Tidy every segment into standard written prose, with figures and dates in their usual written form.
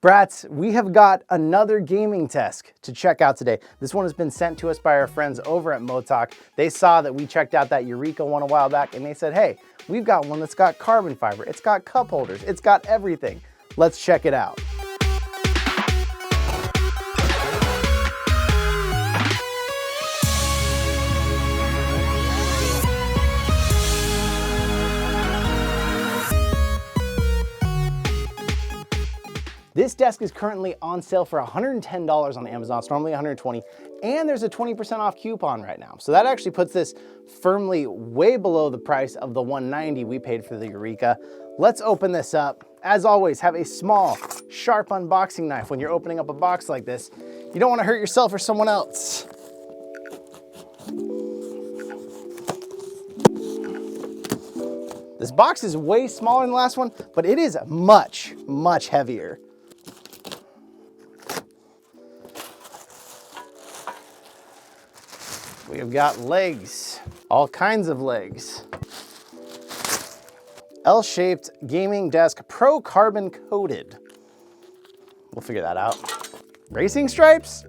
Brats, we have got another gaming desk to check out today. This one has been sent to us by our friends over at Motpk. They saw that we checked out that Eureka one a while back and they said, hey, we've got one that's got carbon fiber, it's got cup holders, it's got everything. Let's check it out. This desk is currently on sale for $110 on Amazon. It's normally $120, and there's a 20% off coupon right now. So that actually puts this firmly way below the price of the $190 we paid for the Eureka. Let's open this up. As always, have a small, sharp unboxing knife when you're opening up a box like this. You don't want to hurt yourself or someone else. This box is way smaller than the last one, but it is much, much heavier. We've got legs, all kinds of legs. L-shaped gaming desk, pro carbon coated. We'll figure that out. Racing stripes?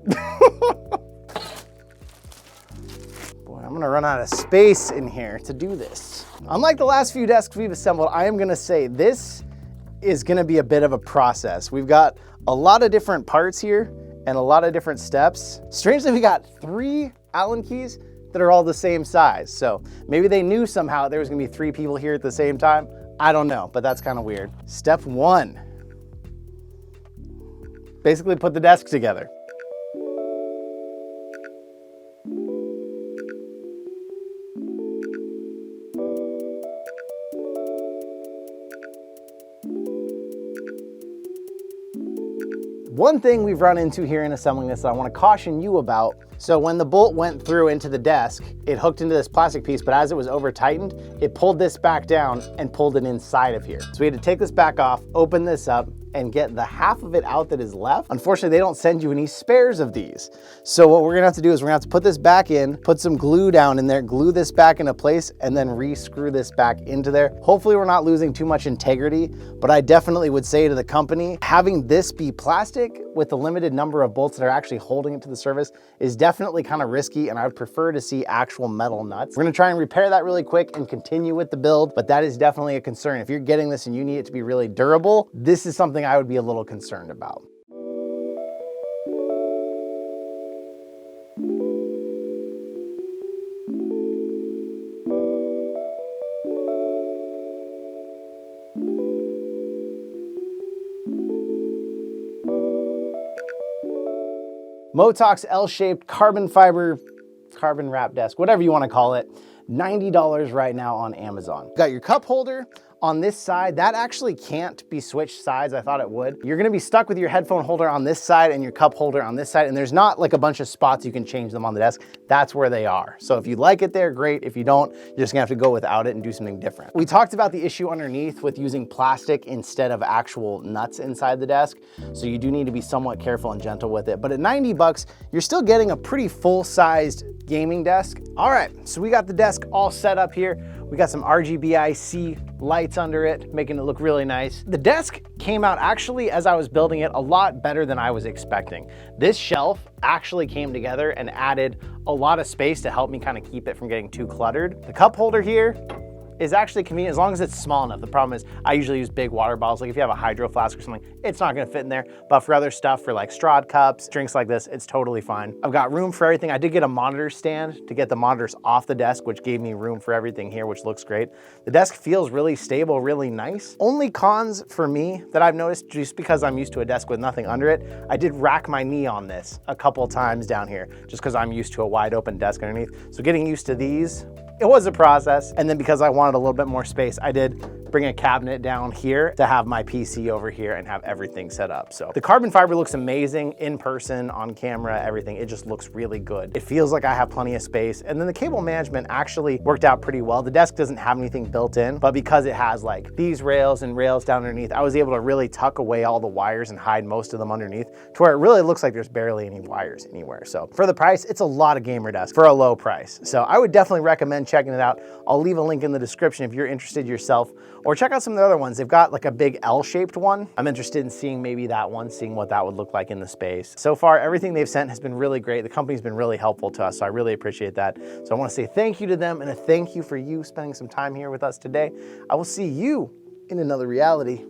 Boy, I'm gonna run out of space in here to do this. Unlike the last few desks we've assembled, I am gonna say this is gonna be a bit of a process. We've got a lot of different parts here and a lot of different steps. Strangely, we got 3 Allen keys that are all the same size. So maybe they knew somehow there was gonna be 3 people here at the same time. I don't know, but that's kind of weird. Step 1, basically put the desk together. One thing we've run into here in assembling this that I want to caution you about. So when the bolt went through into the desk, it hooked into this plastic piece, but as it was over tightened, it pulled this back down and pulled it inside of here. So we had to take this back off, open this up, and get the half of it out that is left. Unfortunately, they don't send you any spares of these. So what we're gonna have to do is we're gonna have to put this back in, put some glue down in there, glue this back into place, and then re-screw this back into there. Hopefully we're not losing too much integrity, but I definitely would say to the company, having this be plastic with the limited number of bolts that are actually holding it to the surface is definitely kind of risky, and I would prefer to see actual metal nuts. We're gonna try and repair that really quick and continue with the build, but that is definitely a concern. If you're getting this and you need it to be really durable, this is something I would be a little concerned about. Motpk's L-shaped carbon fiber, carbon wrap desk, whatever you want to call it, $90 right now on Amazon. Got your cup holder on this side. That actually can't be switched sides. I thought it would. You're gonna be stuck with your headphone holder on this side and your cup holder on this side, and there's not like a bunch of spots you can change them on the desk. That's where they are. So if you like it there, great. If you don't, you're just gonna have to go without it and do something different. We talked about the issue underneath with using plastic instead of actual nuts inside the desk. So you do need to be somewhat careful and gentle with it. But at 90 bucks, you're still getting a pretty full-sized gaming desk. All right, so we got the desk all set up here. We got some RGBIC lights under it, making it look really nice. The desk came out actually, as I was building it, a lot better than I was expecting. This shelf actually came together and added a lot of space to help me kind of keep it from getting too cluttered. The cup holder here is actually convenient as long as it's small enough. The problem is I usually use big water bottles. Like if you have a hydro flask or something, it's not gonna fit in there. But for other stuff, for like straw cups, drinks like this, it's totally fine. I've got room for everything. I did get a monitor stand to get the monitors off the desk, which gave me room for everything here, which looks great. The desk feels really stable, really nice. Only cons for me that I've noticed, just because I'm used to a desk with nothing under it, I did rack my knee on this a couple times down here, just because I'm used to a wide open desk underneath. So getting used to these, it was a process. And then because I wanted a little bit more space, I did bring a cabinet down here to have my PC over here and have everything set up. So the carbon fiber looks amazing in person, on camera, everything. It just looks really good. It feels like I have plenty of space. And then the cable management actually worked out pretty well. The desk doesn't have anything built in, but because it has like these rails and rails down underneath, I was able to really tuck away all the wires and hide most of them underneath to where it really looks like there's barely any wires anywhere. So for the price, it's a lot of gamer desk for a low price. So I would definitely recommend recommend checking it out. I'll leave a link in the description if you're interested yourself, or check out some of the other ones. They've got like a big L-shaped one. I'm interested in seeing maybe that one, seeing what that would look like in the space. So far, everything they've sent has been really great. The company's been really helpful to us, so I really appreciate that. So I want to say thank you to them, and a thank you for you spending some time here with us today. I will see you in another reality.